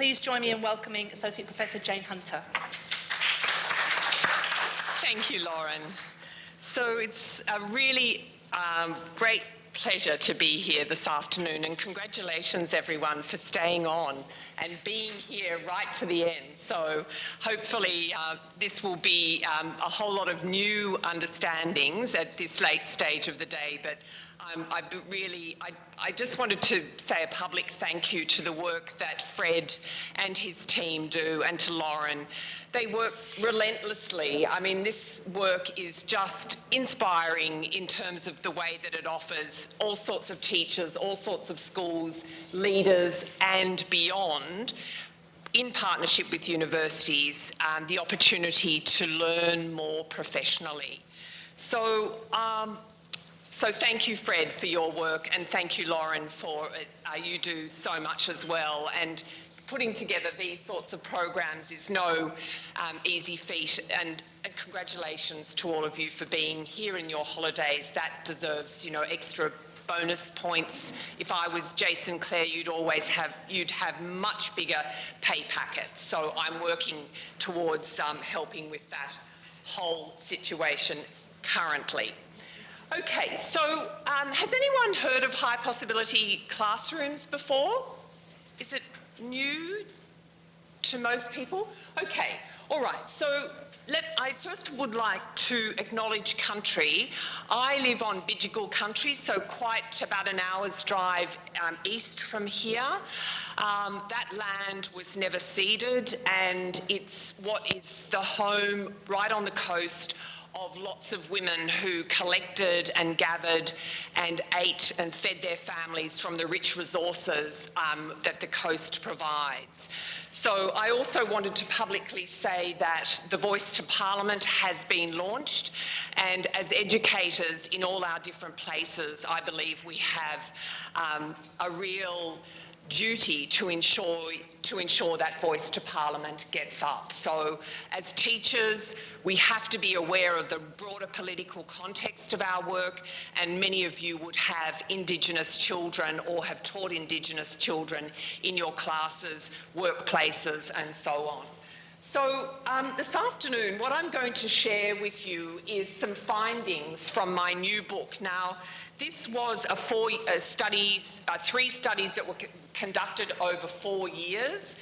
please join me in welcoming Associate Professor Jane Hunter. Thank you, Lauren. So it's a really great pleasure to be here this afternoon, and congratulations everyone for staying on and being here right to the end. So hopefully this will be a whole lot of new understandings at this late stage of the day, but I just wanted to say a public thank you to the work that Fred and his team do, and to Lauren. They work relentlessly. I mean, this work is just inspiring in terms of the way that it offers all sorts of teachers, all sorts of schools, leaders and beyond, in partnership with universities, the opportunity to learn more professionally. So thank you, Fred, for your work, and thank you, Lauren, for you do so much as well. And putting together these sorts of programs is no easy feat, and congratulations to all of you for being here in your holidays. That deserves, extra bonus points. If I was Jason Clare, you'd have much bigger pay packets. So I'm working towards helping with that whole situation currently. Okay, so has anyone heard of high possibility classrooms before? Is it new to most people? Okay, all right, so I first would like to acknowledge country. I live on Bidjigal country, so quite about an hour's drive east from here. That land was never ceded, and it's what is the home right on the coast of lots of women who collected and gathered and ate and fed their families from the rich resources that the coast provides. So I also wanted to publicly say that the Voice to Parliament has been launched, and as educators in all our different places, I believe we have a real duty to ensure that Voice to Parliament gets up. So as teachers, we have to be aware of the broader political context of our work, and many of you would have Indigenous children or have taught Indigenous children in your classes, workplaces and so on. So this afternoon, what I'm going to share with you is some findings from my new book. Now, this was three studies that were conducted over 4 years.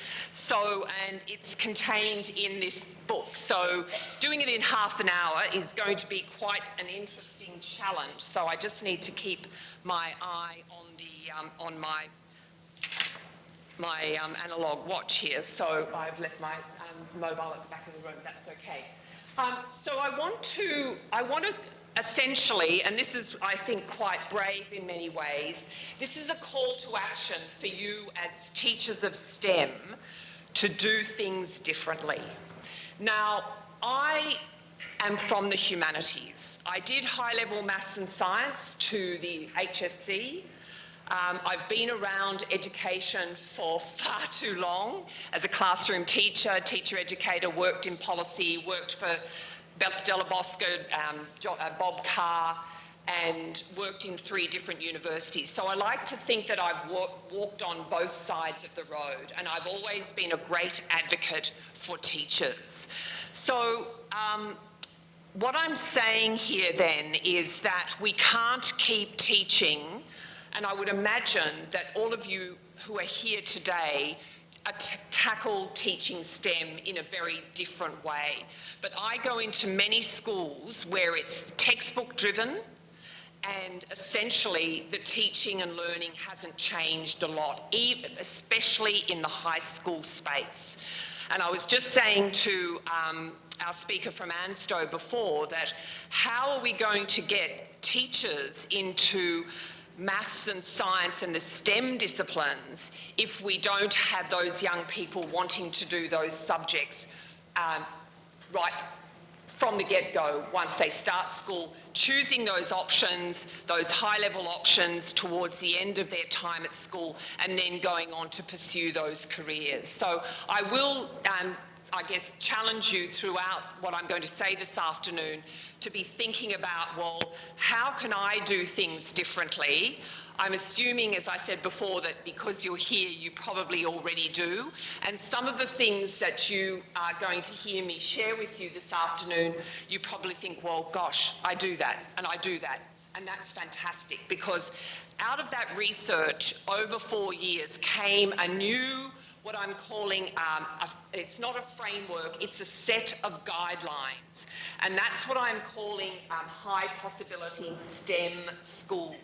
And it's contained in this book. So doing it in half an hour is going to be quite an interesting challenge. So I just need to keep my eye on my analogue watch here. So I've left my mobile at the back of the room. That's okay. So I want to essentially, and this is, I think, quite brave in many ways, this is a call to action for you as teachers of STEM to do things differently. Now, I am from the humanities. I did high-level maths and science to the HSC. I've been around education for far too long as a classroom teacher, teacher educator, worked in policy, worked for Della Bosco, Bob Carr, and worked in 3 different universities. So I like to think that I've walked on both sides of the road, and I've always been a great advocate for teachers. So what I'm saying here then is that we can't keep teaching, and I would imagine that all of you who are here today tackle teaching STEM in a very different way. But I go into many schools where it's textbook driven, and essentially the teaching and learning hasn't changed a lot, especially in the high school space. And I was just saying to our speaker from Anstow before that how are we going to get teachers into maths and science and the STEM disciplines if we don't have those young people wanting to do those subjects right from the get-go once they start school, choosing those options, those high-level options towards the end of their time at school, and then going on to pursue those careers. So I will, I guess, challenge you throughout what I'm going to say this afternoon to be thinking about, well, how can I do things differently? I'm assuming, as I said before, that because you're here, you probably already do. And some of the things that you are going to hear me share with you this afternoon, you probably think, well, gosh, I do that, and I do that. And that's fantastic, because out of that research over 4 years came a new, what I'm calling, it's not a framework, it's a set of guidelines. And that's what I'm calling high possibility STEM schools.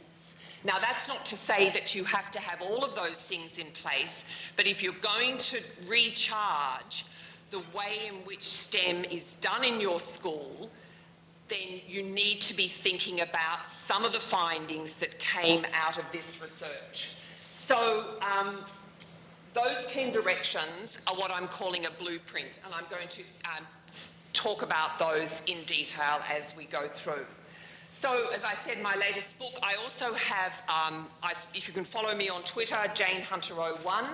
Now, that's not to say that you have to have all of those things in place, but if you're going to recharge the way in which STEM is done in your school, then you need to be thinking about some of the findings that came out of this research. So those 10 directions are what I'm calling a blueprint, and I'm going to talk about those in detail as we go through. So, as I said, my latest book, I also have, if you can follow me on Twitter, Jane Hunter 01,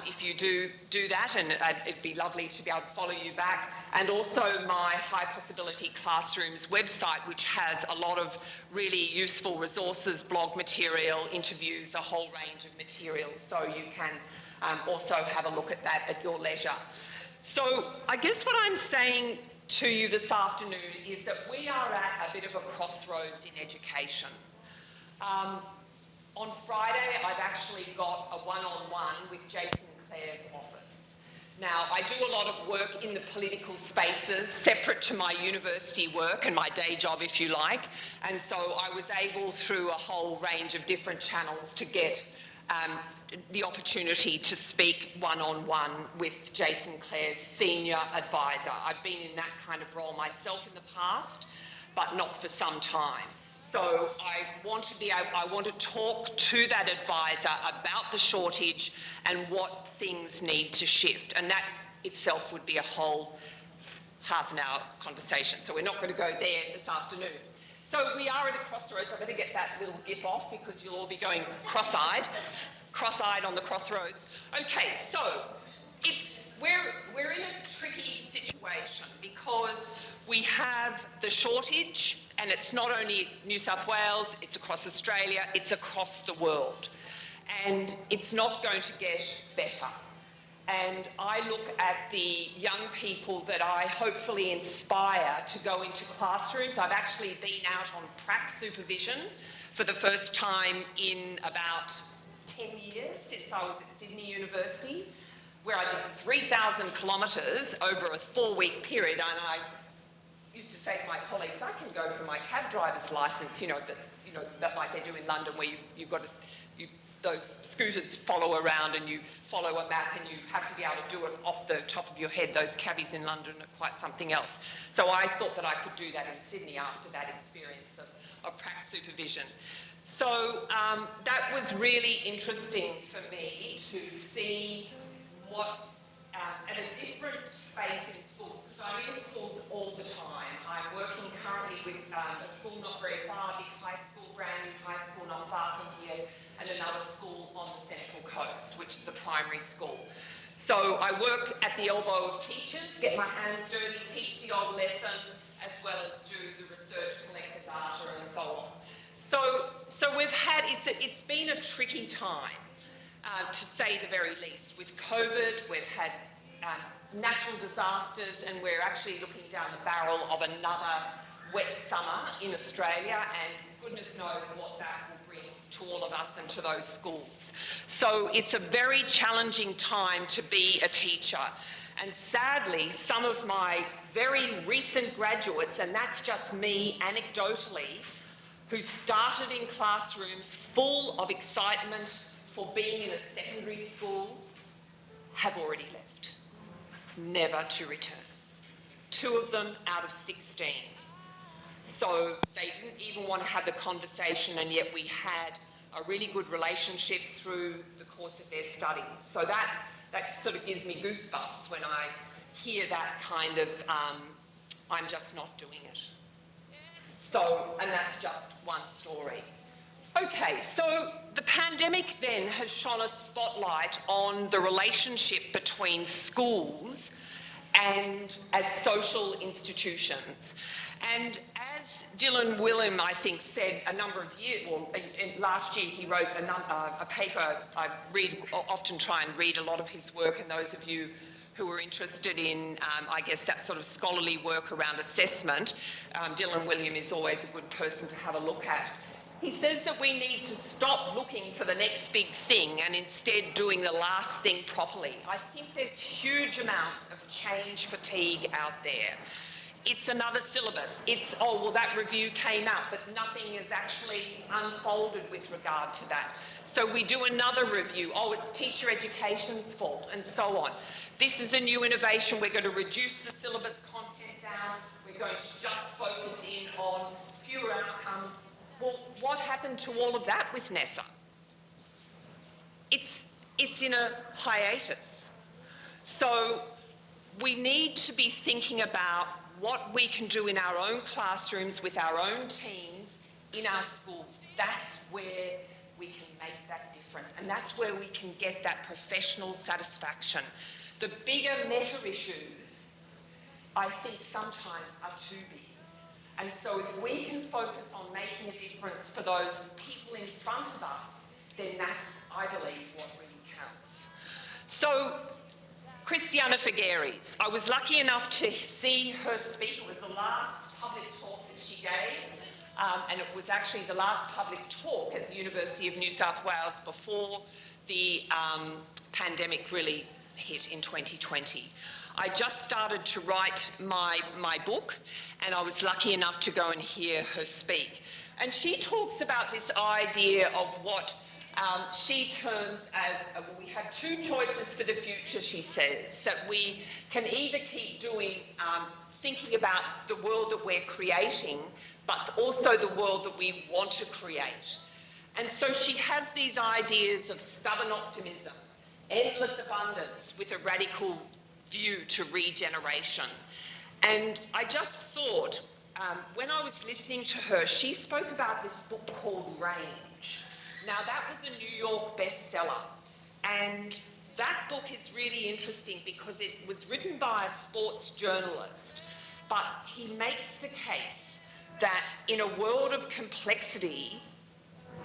if you do that, and it'd be lovely to be able to follow you back, and also my High Possibility Classrooms website, which has a lot of really useful resources, blog material, interviews, a whole range of materials, so you can also have a look at that at your leisure. So I guess what I'm saying to you this afternoon is that we are at a bit of a crossroads in education. On Friday, I've actually got a one-on-one with Jason Clare's office. Now, I do a lot of work in the political spaces, separate to my university work and my day job, if you like, and so I was able, through a whole range of different channels, to get the opportunity to speak one-on-one with Jason Clare's senior advisor. I've been in that kind of role myself in the past, but not for some time. So I want to talk to that advisor about the shortage and what things need to shift. And that itself would be a whole half an hour conversation. So we're not going to go there this afternoon. So we are at a crossroads. I better get that little gif off because you'll all be going cross-eyed on the crossroads. Okay, so we're in a tricky situation because we have the shortage, and it's not only New South Wales, it's across Australia, it's across the world. And it's not going to get better. And I look at the young people that I hopefully inspire to go into classrooms. I've actually been out on prac supervision for the first time in about 10 years since I was at Sydney University, where I did 3,000 kilometres over a 4-week period, and I used to say to my colleagues, I can go for my cab driver's licence, that like they do in London, where you've got to, those scooters follow around and you follow a map and you have to be able to do it off the top of your head. Those cabbies in London are quite something else. So I thought that I could do that in Sydney after that experience of prac supervision. So that was really interesting for me to see what's at a different space in schools, because I'm in schools all the time. I'm working currently with a school not very far, a big high school, brand new high school not far from here, and another school on the Central Coast, which is a primary school. So I work at the elbow of teachers, get my hands dirty, teach the odd lesson, as well as do the research, collect the data, and so on. So we've had, it's been a tricky time, to say the very least. With COVID, we've had natural disasters, and we're actually looking down the barrel of another wet summer in Australia, and goodness knows what that will bring to all of us and to those schools. So it's a very challenging time to be a teacher. And sadly, some of my very recent graduates, and that's just me anecdotally, who started in classrooms full of excitement for being in a secondary school, have already left, never to return. 2 of them out of 16. So they didn't even want to have the conversation, and yet we had a really good relationship through the course of their studies. So that sort of gives me goosebumps when I hear that kind of, I'm just not doing it. So, and that's just one story. Okay, so the pandemic then has shone a spotlight on the relationship between schools and as social institutions. And as Dylan Willem, I think, said a number of years, well, last year he wrote a paper. I often try and read a lot of his work, and those of you who are interested in, I guess, that sort of scholarly work around assessment, Dylan William is always a good person to have a look at. He says that we need to stop looking for the next big thing and instead doing the last thing properly. I think there's huge amounts of change fatigue out there. It's another syllabus. It's, oh, well, that review came out, but nothing is actually unfolded with regard to that. So we do another review. Oh, it's teacher education's fault, and so on. This is a new innovation. We're going to reduce the syllabus content down. We're going to just focus in on fewer outcomes. Well, what happened to all of that with NESA? It's in a hiatus. So we need to be thinking about what we can do in our own classrooms with our own teams in our schools. That's where we can make that difference, and that's where we can get that professional satisfaction. The bigger meta issues, I think, sometimes are too big. And so if we can focus on making a difference for those people in front of us, then that's, I believe, what really counts. So, Christiana Figueres, I was lucky enough to see her speak. It was the last public talk that she gave, and it was actually the last public talk at the University of New South Wales before the pandemic really hit in 2020. I just started to write my book, and I was lucky enough to go and hear her speak. And she talks about this idea of what she terms as, we have two choices for the future, she says, that we can either keep doing, thinking about the world that we're creating, but also the world that we want to create. And so she has these ideas of stubborn optimism, endless abundance with a radical view to regeneration. And I just thought, when I was listening to her, she spoke about this book called Range. Now, that was a New York bestseller, and that book is really interesting because it was written by a sports journalist, but he makes the case that in a world of complexity,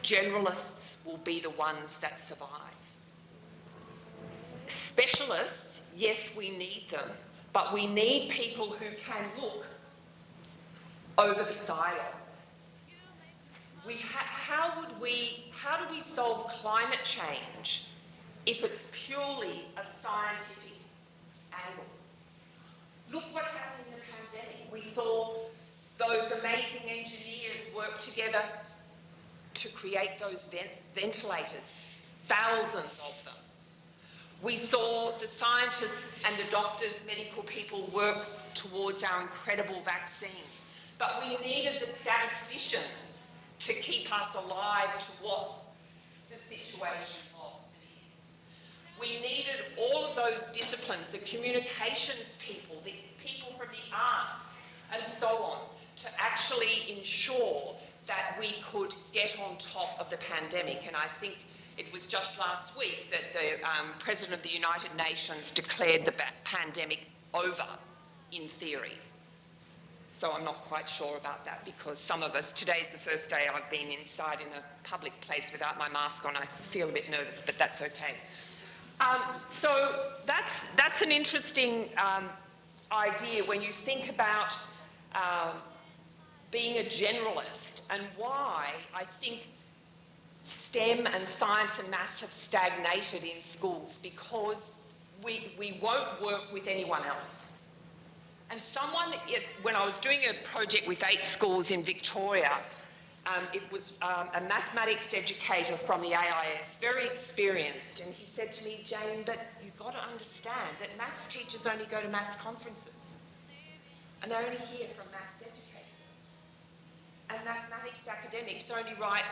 generalists will be the ones that survive. Specialists, yes, we need them, but we need people who can look over the silos. How do we solve climate change if it's purely a scientific angle? Look what happened in the pandemic. We saw those amazing engineers work together to create those ventilators, thousands of them. We saw the scientists and the doctors, medical people work towards our incredible vaccines. But we needed the statisticians to keep us alive to what the situation was and is. We needed all of those disciplines, the communications people, the people from the arts, and so on, to actually ensure that we could get on top of the pandemic. And I think it was just last week that the President of the United Nations declared the pandemic over, in theory. So I'm not quite sure about that because some of us, today's the first day I've been inside in a public place without my mask on. I feel a bit nervous, but that's okay. So that's an interesting idea when you think about being a generalist and why I think STEM and science and maths have stagnated in schools because we won't work with anyone else. And when I was doing a project with 8 schools in Victoria, it was a mathematics educator from the AIS, very experienced, and he said to me, Jane, but you've got to understand that maths teachers only go to maths conferences, and they only hear from maths educators. And mathematics academics only write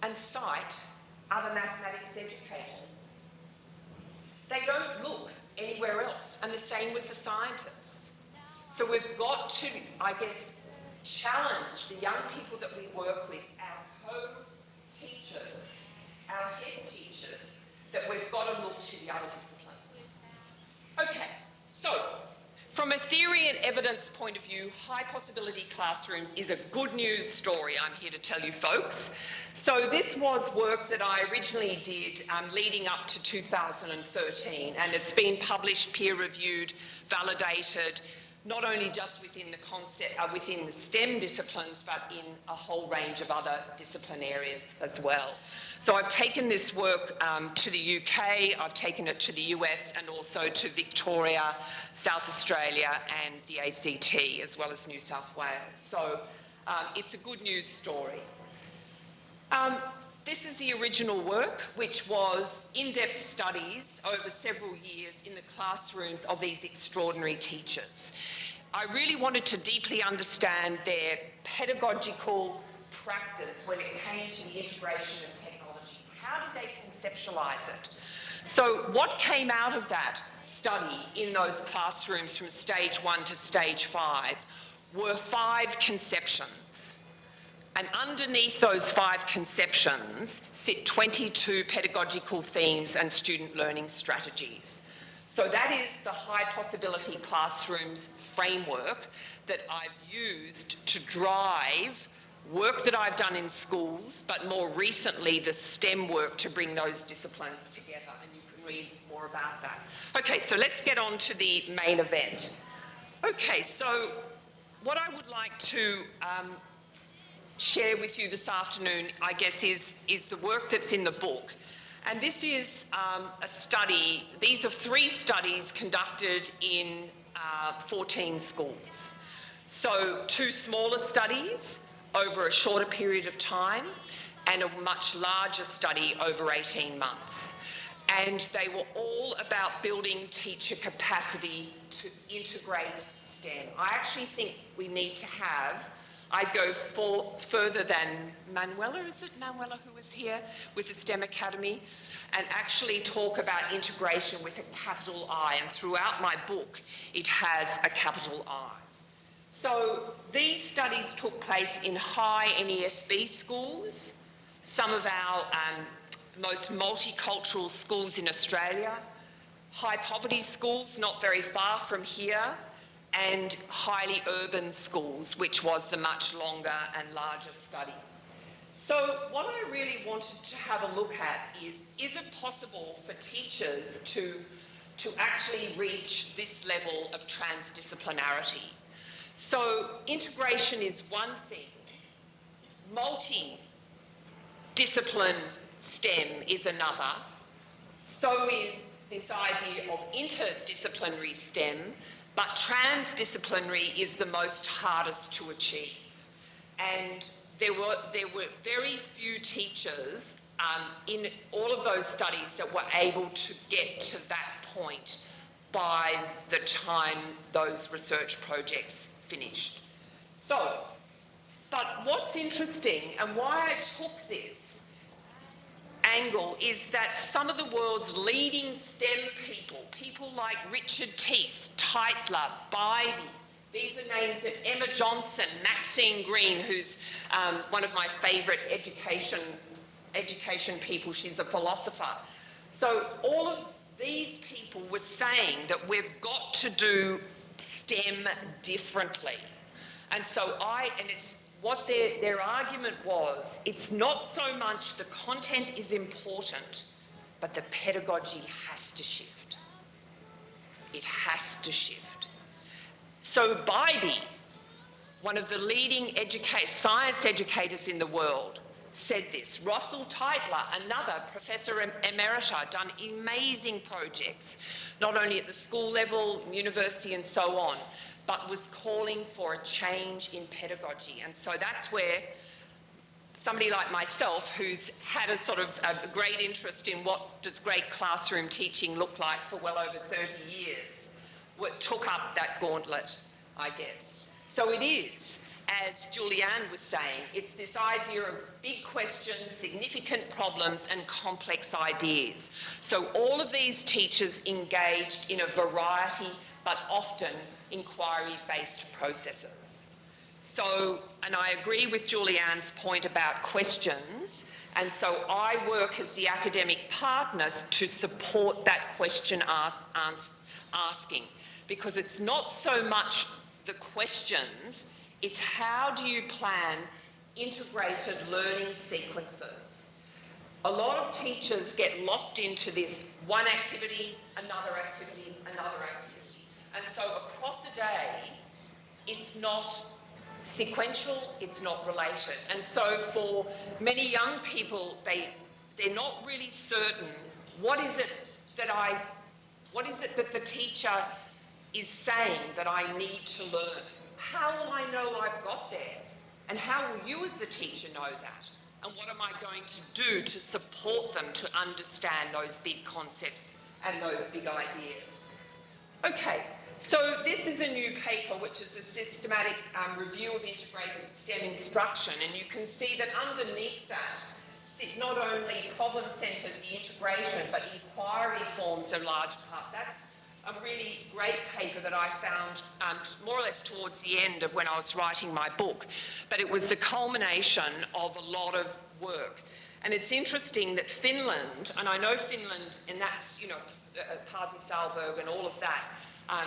and cite other mathematics educators. They don't look anywhere else, and the same with the scientists. So we've got to, I guess, challenge the young people that we work with, our co-teachers, our head teachers, that we've got to look to the other disciplines. Okay, so from a theory and evidence point of view, high possibility classrooms is a good news story, I'm here to tell you folks. So this was work that I originally did leading up to 2013, and it's been published, peer-reviewed, validated, not only just within the concept, within the STEM disciplines, but in a whole range of other discipline areas as well. So I've taken this work to the UK, I've taken it to the US, and also to Victoria, South Australia, and the ACT, as well as New South Wales. So it's a good news story. This is the original work, which was in-depth studies over several years in the classrooms of these extraordinary teachers. I really wanted to deeply understand their pedagogical practice when it came to the integration of technology. How did they conceptualise it? So what came out of that study in those classrooms from stage 1 to stage 5 were 5 conceptions. And underneath those 5 conceptions sit 22 pedagogical themes and student learning strategies. So that is the high possibility classrooms framework that I've used to drive work that I've done in schools, but more recently the STEM work to bring those disciplines together, and you can read more about that. Okay, so let's get on to the main event. Okay, so what I would like to share with you this afternoon, I guess, is the work that's in the book. And this is a study. These are 3 studies conducted in 14 schools. So 2 smaller studies over a shorter period of time and a much larger study over 18 months. And they were all about building teacher capacity to integrate STEM. I actually think we need to have, I'd go further than Manuela, is it Manuela who was here with the STEM Academy, and actually talk about integration with a capital I, and throughout my book it has a capital I. So these studies took place in high NESB schools, some of our most multicultural schools in Australia, high poverty schools not very far from here, and highly urban schools, which was the much longer and larger study. So what I really wanted to have a look at is it possible for teachers to actually reach this level of transdisciplinarity? So integration is one thing, multi-discipline STEM is another, so is this idea of interdisciplinary STEM, but transdisciplinary is the most hardest to achieve. And there were very few teachers in all of those studies that were able to get to that point by the time those research projects finished. So, but what's interesting and why I took this angle is that some of the world's leading STEM people like Richard Teese, Teitler, Bybee, these are names that Emma Johnson, Maxine Green, who's one of my favourite education people, she's a philosopher. So all of these people were saying that we've got to do STEM differently. And so it's what their argument was, it's not so much the content is important, but the pedagogy has to shift. It has to shift. So Bybee, one of the leading science educators in the world, said this. Russell Teitler, another Professor Emerita, done amazing projects, not only at the school level, university and so on, but was calling for a change in pedagogy. And so that's where somebody like myself, who's had a sort of a great interest in what does great classroom teaching look like for well over 30 years, took up that gauntlet, I guess. So it is, as Julianne was saying, it's this idea of big questions, significant problems and complex ideas. So all of these teachers engaged in a variety, but often inquiry-based processes. So, and I agree with Julianne's point about questions, and so I work as the academic partner to support that question asking, because it's not so much the questions, it's how do you plan integrated learning sequences? A lot of teachers get locked into this one activity, another activity, another activity. And so across a day, it's not sequential, it's not related. And so for many young people, they're not really certain what is it that the teacher is saying that I need to learn. How will I know I've got there? And how will you as the teacher know that? And what am I going to do to support them to understand those big concepts and those big ideas? Okay, so this is a new paper which is a systematic review of integrated STEM instruction, and you can see that underneath that sit not only problem-centred the integration, but inquiry forms a large part. That's a really great paper that I found more or less towards the end of when I was writing my book, but it was the culmination of a lot of work. And it's interesting that Finland, and I know Finland, and that's, you know, Pasi Sahlberg and all of that,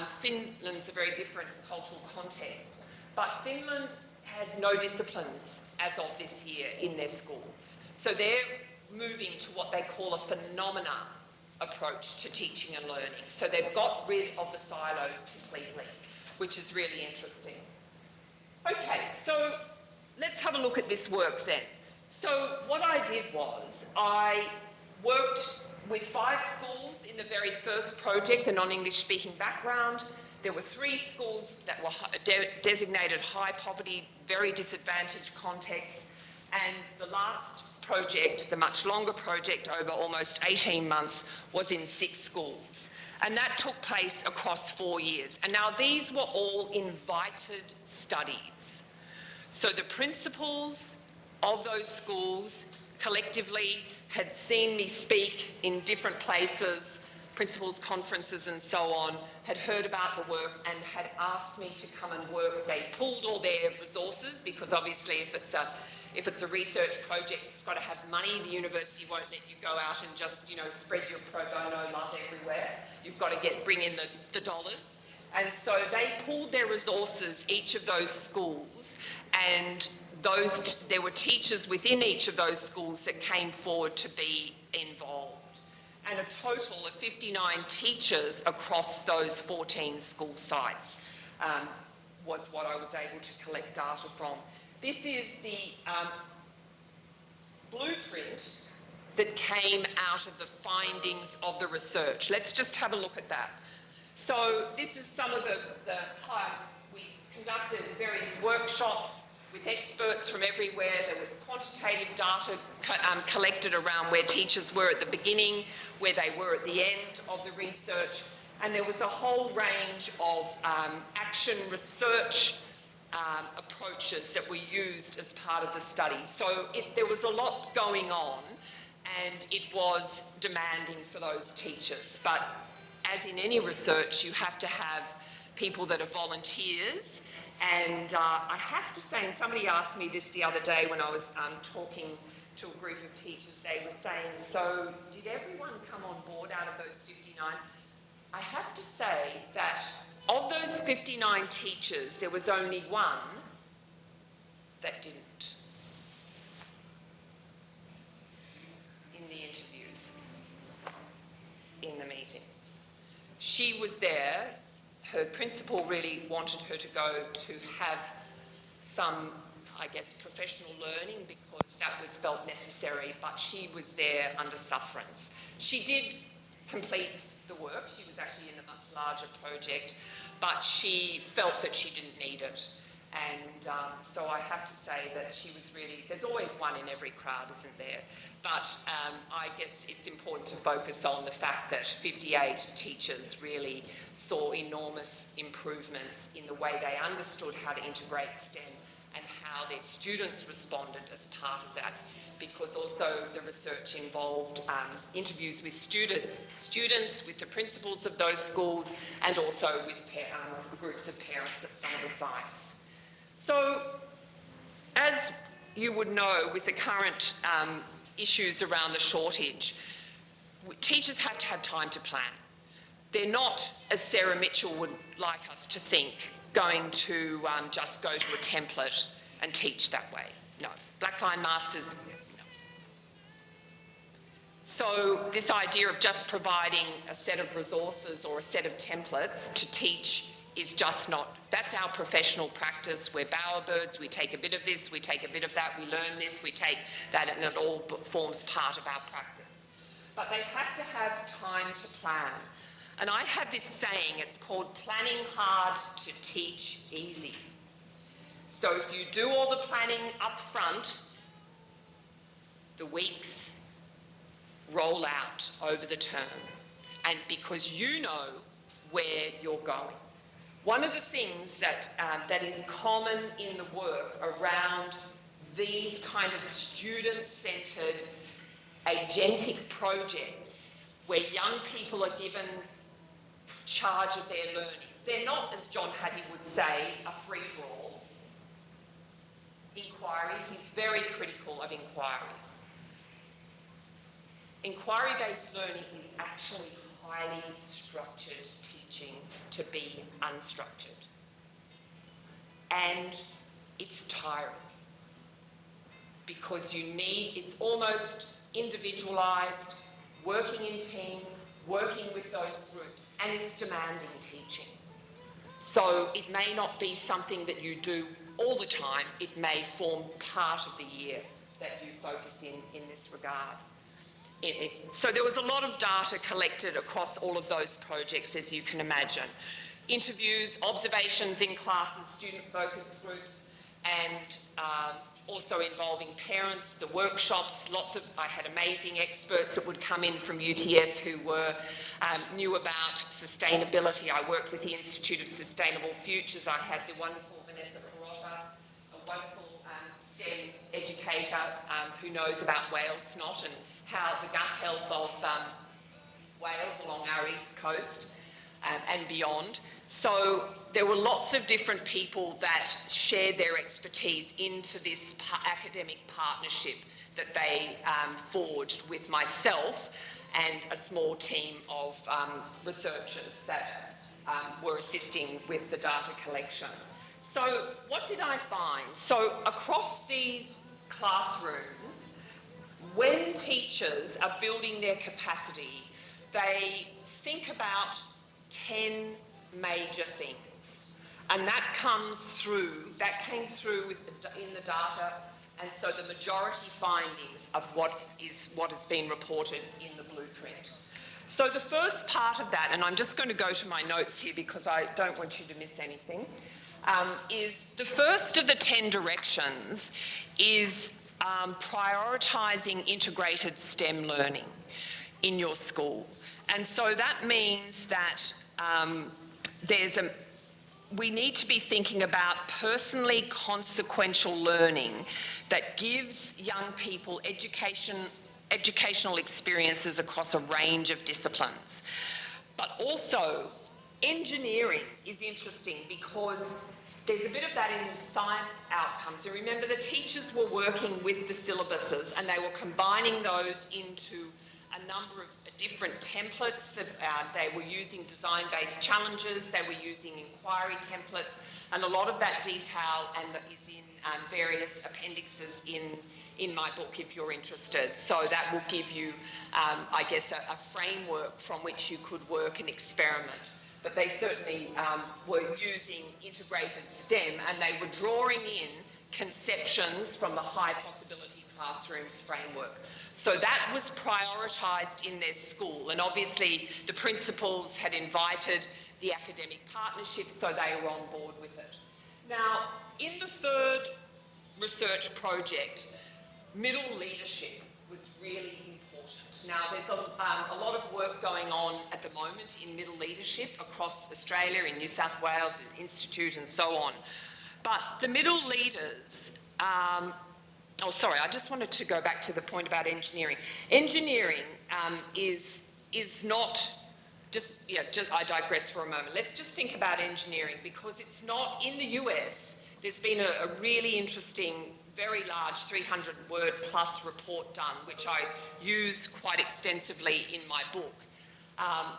Finland's a very different cultural context, but Finland has no disciplines as of this year in their schools. So they're moving to what they call a phenomena approach to teaching and learning. So they've got rid of the silos completely, which is really interesting. Okay, so let's have a look at this work then. So what I did was I worked with 5 schools in the very first project, the non-English speaking background. There were 3 schools that were designated high poverty, very disadvantaged contexts, and the last project, the much longer project over almost 18 months, was in 6 schools. And that took place across 4 years. And now these were all invited studies. So the principals of those schools collectively had seen me speak in different places, principals' conferences and so on, had heard about the work and had asked me to come and work. They pooled all their resources because obviously if it's a research project, it's got to have money. The university won't let you go out and just, you know, spread your pro bono love everywhere. You've got to bring in the dollars. And so they pooled their resources, each of those schools, and there were teachers within each of those schools that came forward to be involved. And a total of 59 teachers across those 14 school sites was what I was able to collect data from. This is the blueprint that came out of the findings of the research. Let's just have a look at that. So this is some of we conducted various workshops with experts from everywhere. There was quantitative data collected around where teachers were at the beginning, where they were at the end of the research, and there was a whole range of action research approaches that were used as part of the study. So there was a lot going on, and it was demanding for those teachers. But as in any research, you have to have people that are volunteers. And I have to say, and somebody asked me this the other day when I was talking to a group of teachers, they were saying, so did everyone come on board out of those 59? I have to say that of those 59 teachers, there was only one that didn't in the interviews, in the meetings. She was there. Her principal really wanted her to go to have some, I guess, professional learning because that was felt necessary, but she was there under sufferance. She did complete the work. She was actually in a much larger project, but she felt that she didn't need it. And so I have to say that she was really, there's always one in every crowd, isn't there? But I guess it's important to focus on the fact that 58 teachers really saw enormous improvements in the way they understood how to integrate STEM and how their students responded as part of that, because also the research involved interviews with students, with the principals of those schools, and also with groups of parents at some of the sites. So, as you would know, with the current issues around the shortage, teachers have to have time to plan. They're not, as Sarah Mitchell would like us to think, going to just go to a template and teach that way. No. Blackline Masters, no. So this idea of just providing a set of resources or a set of templates to teach is just not, that's our professional practice. We're bowerbirds, we take a bit of this, we take a bit of that, we learn this, we take that, and it all forms part of our practice. But they have to have time to plan. And I have this saying, it's called planning hard to teach easy. So if you do all the planning up front, the weeks roll out over the term, and because you know where you're going. One of the things that is common in the work around these kind of student-centred agentic projects where young people are given charge of their learning. They're not, as John Hattie would say, a free-for-all. Inquiry, he's very critical of inquiry. Inquiry-based learning is actually highly structured teaching to be unstructured. And it's tiring because you need, it's almost individualised, working in teams, working with those groups, and it's demanding teaching. So it may not be something that you do all the time, it may form part of the year that you focus in this regard. So there was a lot of data collected across all of those projects, as you can imagine. Interviews, observations in classes, student focus groups, and also involving parents, the workshops, I had amazing experts that would come in from UTS who knew about sustainability. I worked with the Institute of Sustainable Futures. I had the wonderful Vanessa Carota, a wonderful STEM educator who knows about whale snot and how the gut health of whales along our east coast and beyond. So there were lots of different people that shared their expertise into this academic partnership that they forged with myself and a small team of researchers that were assisting with the data collection. So what did I find? So across these classrooms, when teachers are building their capacity, they think about 10 major things. And that came through in the data, and so the majority findings of what has been reported in the blueprint. So the first part of that, and I'm just going to go to my notes here because I don't want you to miss anything, is the first of the 10 directions is prioritising integrated STEM learning in your school. And so that means that we need to be thinking about personally consequential learning that gives young people educational experiences across a range of disciplines. But also, engineering is interesting because there's a bit of that in science outcomes. So remember, the teachers were working with the syllabuses and they were combining those into a number of different templates. That they were using design-based challenges, they were using inquiry templates, and a lot of that detail is in various appendixes in my book if you're interested. So that will give you, I guess, a framework from which you could work and experiment. But they certainly were using integrated STEM and they were drawing in conceptions from the high possibility classrooms framework. So that was prioritised in their school, and obviously the principals had invited the academic partnership, so they were on board with it. Now, in the third research project, middle leadership was really important. Now, there's a lot of work going on at the moment in middle leadership across Australia, in New South Wales, the Institute and so on. But the middle leaders, I just wanted to go back to the point about engineering. Engineering is not just, I digress for a moment. Let's just think about engineering because it's not, in the US, there's been a really interesting, very large 300-word plus report done, which I use quite extensively in my book.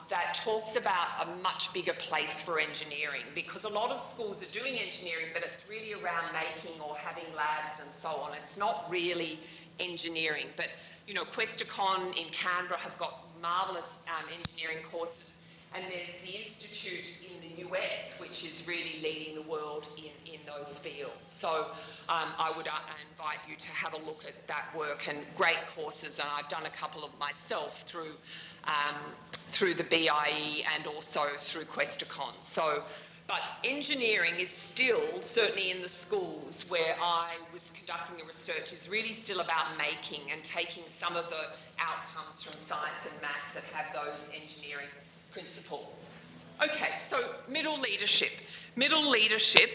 that talks about a much bigger place for engineering, because a lot of schools are doing engineering, but it's really around making or having labs and so on. It's not really engineering. But, you know, Questacon in Canberra have got marvellous engineering courses, and there's the Institute in the US, which is really leading the world in those fields. So I would invite you to have a look at that work, and great courses, and I've done a couple of myself through the BIE and also through Questacon. So, but engineering is still, certainly in the schools where I was conducting the research, is really still about making and taking some of the outcomes from science and maths that have those engineering principles. Okay, so middle leadership. Middle leadership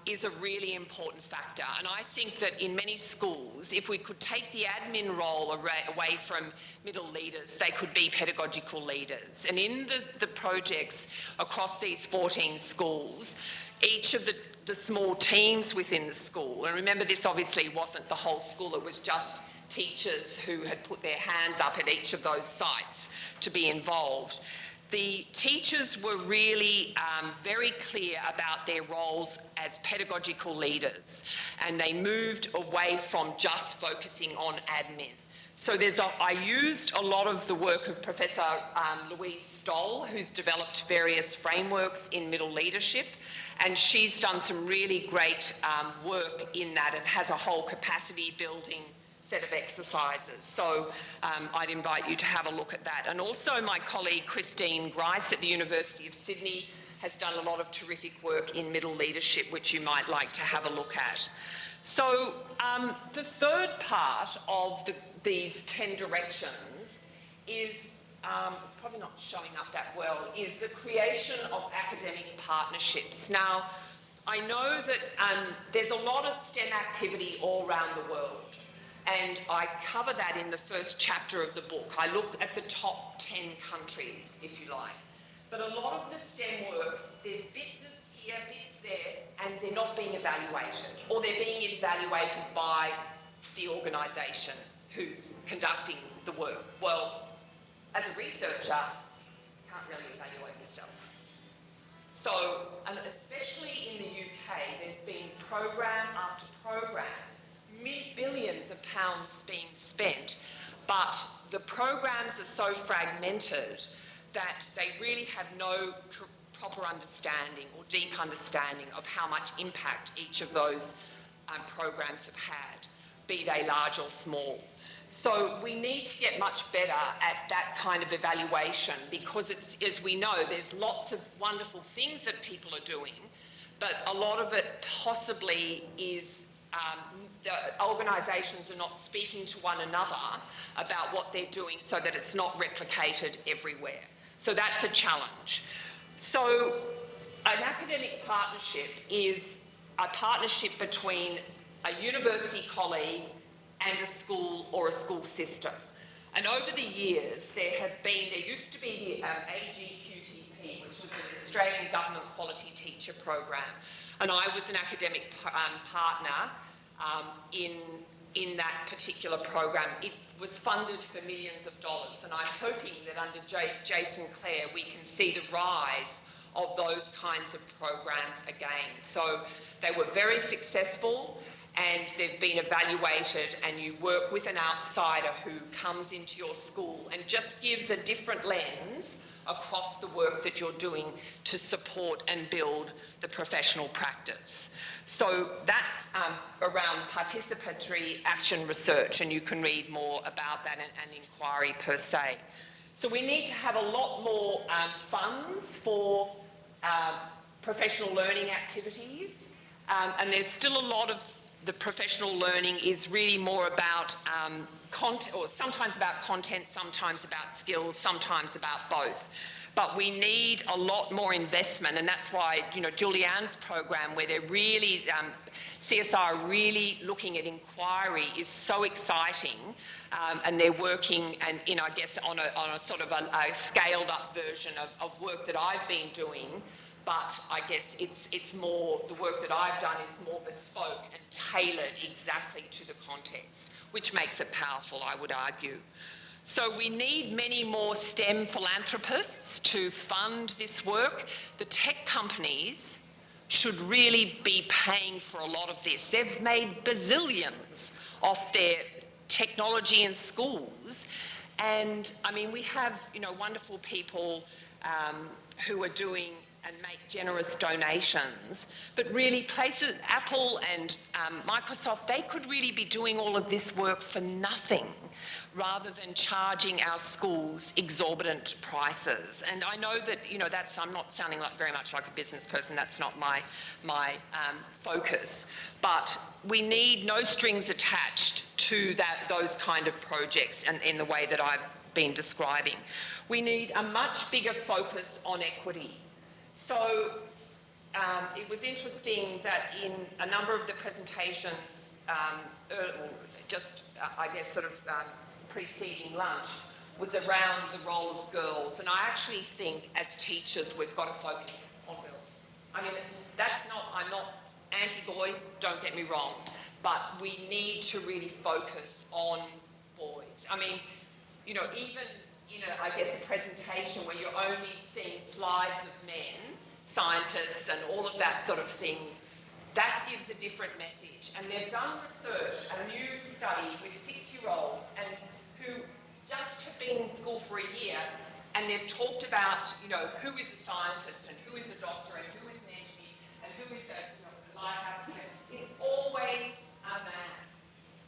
is a really important factor, and I think that in many schools, if we could take the admin role away from middle leaders, they could be pedagogical leaders. And in the projects across these 14 schools, each of the small teams within the school, and remember this obviously wasn't the whole school, it was just teachers who had put their hands up at each of those sites to be involved. The teachers were really very clear about their roles as pedagogical leaders, and they moved away from just focusing on admin. So I used a lot of the work of Professor Louise Stoll, who's developed various frameworks in middle leadership, and she's done some really great work in that and has a whole capacity building set of exercises. So I'd invite you to have a look at that. And also my colleague Christine Grice at the University of Sydney has done a lot of terrific work in middle leadership, which you might like to have a look at. So the third part of these 10 directions is, it's probably not showing up that well, is the creation of academic partnerships. Now, I know that there's a lot of STEM activity all around the world, and I cover that in the first chapter of the book. I looked at the top 10 countries, if you like. But a lot of the STEM work, there's bits here, bits there, and they're not being evaluated, or they're being evaluated by the organisation who's conducting the work. Well, as a researcher, you can't really evaluate yourself. So, and especially in the UK, there's been program after program, billions of pounds being spent, but the programs are so fragmented that they really have no proper understanding or deep understanding of how much impact each of those programs have had, be they large or small. So we need to get much better at that kind of evaluation, because it's, as we know, there's lots of wonderful things that people are doing, but a lot of it possibly is the organisations are not speaking to one another about what they're doing so that it's not replicated everywhere. So that's a challenge. So an academic partnership is a partnership between a university colleague and a school or a school system. And over the years, there used to be the AGQTP, which was an Australian Government Quality Teacher Program. And I was an academic partner in that particular program. It was funded for millions of dollars, and I'm hoping that under Jason Clare we can see the rise of those kinds of programs again. So they were very successful, and they've been evaluated, and you work with an outsider who comes into your school and just gives a different lens across the work that you're doing to support and build the professional practice. So that's around participatory action research, and you can read more about that and inquiry per se. So we need to have a lot more funds for professional learning activities, and there's still a lot of the professional learning is really more about content, or sometimes about content, sometimes about skills, sometimes about both. But we need a lot more investment, and that's why, you know, Julianne's program, where they're really, CSR really looking at inquiry, is so exciting, and they're working, and you know, I guess on a sort of a scaled up version of work that I've been doing. But I guess it's more, the work that I've done is more bespoke and tailored exactly to the context, which makes it powerful, I would argue. So we need many more STEM philanthropists to fund this work. The tech companies should really be paying for a lot of this. They've made bazillions off their technology in schools. And I mean, we have, wonderful people who are doing and make generous donations, but really places, Apple and Microsoft, they could really be doing all of this work for nothing rather than charging our schools exorbitant prices. And I know that, I'm not sounding very much like a business person, that's not my focus, but we need no strings attached to those kind of projects and in the way that I've been describing. We need a much bigger focus on equity. So it was interesting that in a number of the presentations, preceding lunch, was around the role of girls. And I actually think as teachers, we've got to focus on girls. I mean, I'm not anti-boy, don't get me wrong, but we need to really focus on boys. I mean, even in a presentation where you're only seeing slides of men, scientists and all of that sort of thing, that gives a different message. And they've done research, a new study with 6-year-olds and who just have been in school for a year, and they've talked about, who is a scientist and who is a doctor and who is an engineer and who is a lighthouse keeper. It's always a man.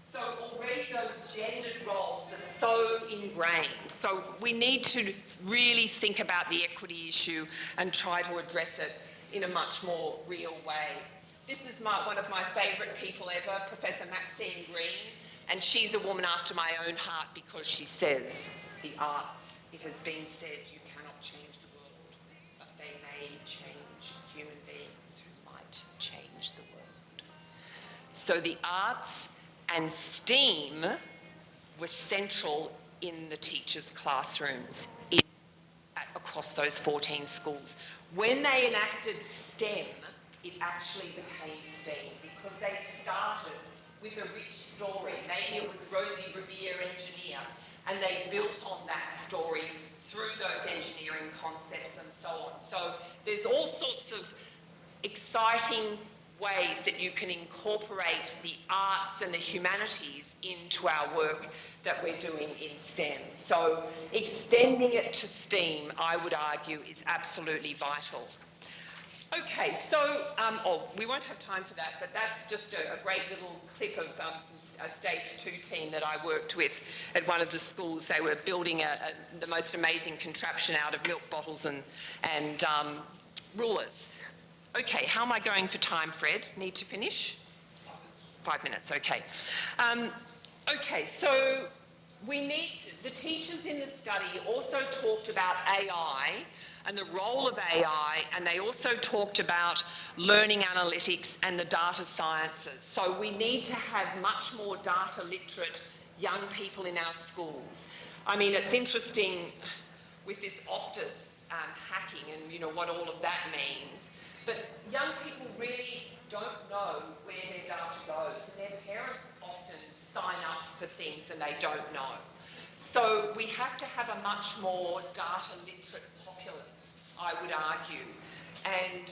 So already those gendered roles are so ingrained. So we need to really think about the equity issue and try to address it in a much more real way. This is one of my favourite people ever, Professor Maxine Green, and she's a woman after my own heart because she says, the arts, it has been said, you cannot change the world, but they may change human beings who might change the world. So the arts and STEAM were central in the teachers' classrooms across those 14 schools. When they enacted STEM, it actually became STEAM because they started with a rich story. Maybe it was Rosie Revere, engineer, and they built on that story through those engineering concepts and so on. So there's all sorts of exciting ways that you can incorporate the arts and the humanities into our work that we're doing in STEM. So extending it to STEAM, I would argue, is absolutely vital. Okay, so, we won't have time for that, but that's just a great little clip of a Stage 2 team that I worked with at one of the schools. They were building the most amazing contraption out of milk bottles and rulers. Okay, how am I going for time, Fred? Need to finish? 5 minutes, okay. Okay, so the teachers in the study also talked about AI and the role of AI, and they also talked about learning analytics and the data sciences. So we need to have much more data literate young people in our schools. I mean, it's interesting with this Optus hacking and what all of that means, but young people really don't know where their data goes, and their parents often sign up for things and they don't know. So we have to have a much more data literate populace, I would argue, and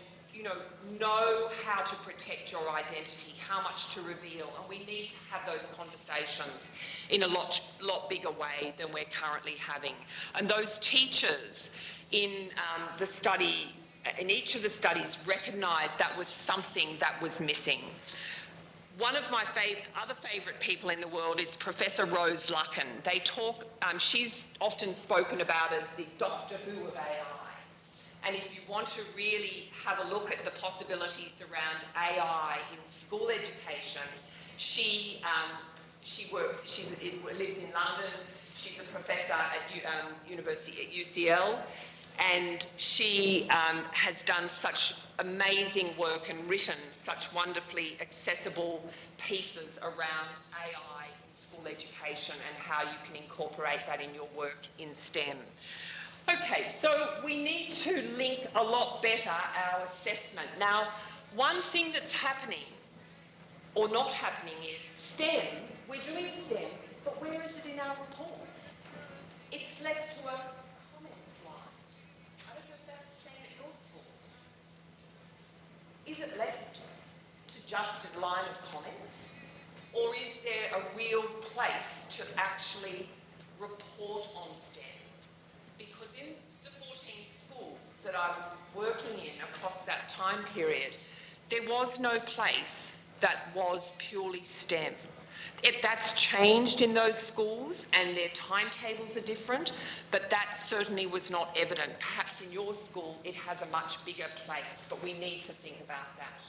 know how to protect your identity, how much to reveal, and we need to have those conversations in a lot bigger way than we're currently having. And those teachers in the study, in each of the studies, recognised that was something that was missing. One of my other favourite people in the world is Professor Rose Luckin. They talk, she's often spoken about as the Doctor Who of AI. And if you want to really have a look at the possibilities around AI in school education, she lives in London. She's a professor at University at UCL, and she has done such amazing work and written such wonderfully accessible pieces around AI in school education and how you can incorporate that in your work in STEM. Okay, so we need to link a lot better our assessment. Now, one thing that's happening or not happening is STEM, we're doing STEM, but where is it in our reports? it's left to a comments line. I don't know if that's the same at your school. Is it left to just a line of comments? Or is there a real place to actually report on STEM? Because in the 14 schools that I was working in across that time period, there was no place that was purely STEM. That's changed in those schools and their timetables are different, but that certainly was not evident. Perhaps in your school it has a much bigger place, but we need to think about that.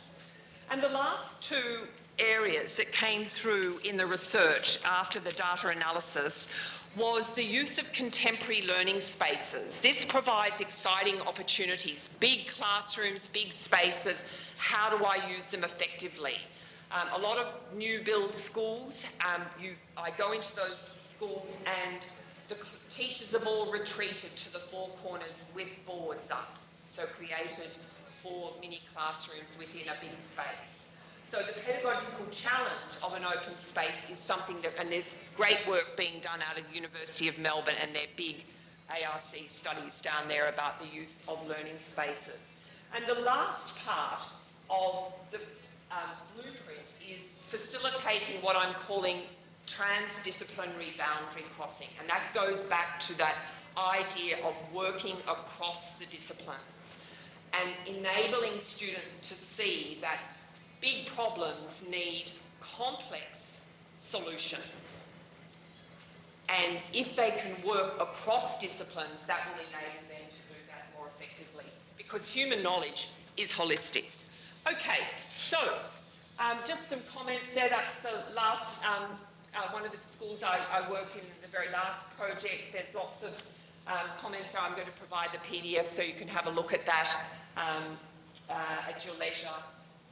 And the last two areas that came through in the research after the data analysis was the use of contemporary learning spaces. This provides exciting opportunities, big classrooms, big spaces. How do I use them effectively? A lot of new build schools, I go into those schools and the teachers have all retreated to the four corners with boards up, so created 4 mini classrooms within a big space. So the pedagogical challenge of an open space is something that, and there's great work being done out of the University of Melbourne and their big ARC studies down there about the use of learning spaces. And the last part of the blueprint is facilitating what I'm calling transdisciplinary boundary crossing, and that goes back to that idea of working across the disciplines and enabling students to see that big problems need complex solutions. And if they can work across disciplines, that will enable them to do that more effectively, because human knowledge is holistic. Okay, so just some comments there. That's the last, one of the schools I worked in the very last project. There's lots of comments, so I'm going to provide the PDF so you can have a look at that at your leisure.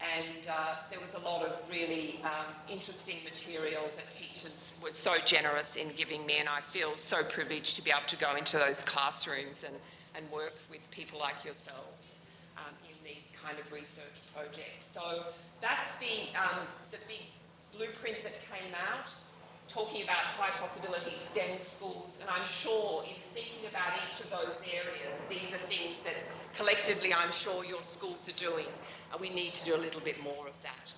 And there was a lot of really interesting material that teachers were so generous in giving me, and I feel so privileged to be able to go into those classrooms and work with people like yourselves in these kind of research projects. So that's the big blueprint that came out, talking about high possibility STEM schools, and I'm sure in thinking about each of those areas, these are things that collectively I'm sure your schools are doing, and we need to do a little bit more of that.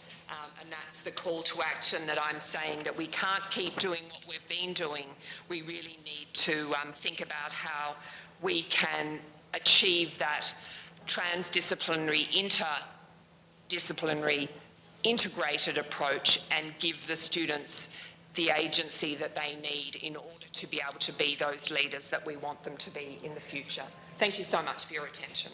And that's the call to action that I'm saying, that we can't keep doing what we've been doing. We really need to think about how we can achieve that transdisciplinary, interdisciplinary, integrated approach and give the students the agency that they need in order to be able to be those leaders that we want them to be in the future. Thank you so much for your attention.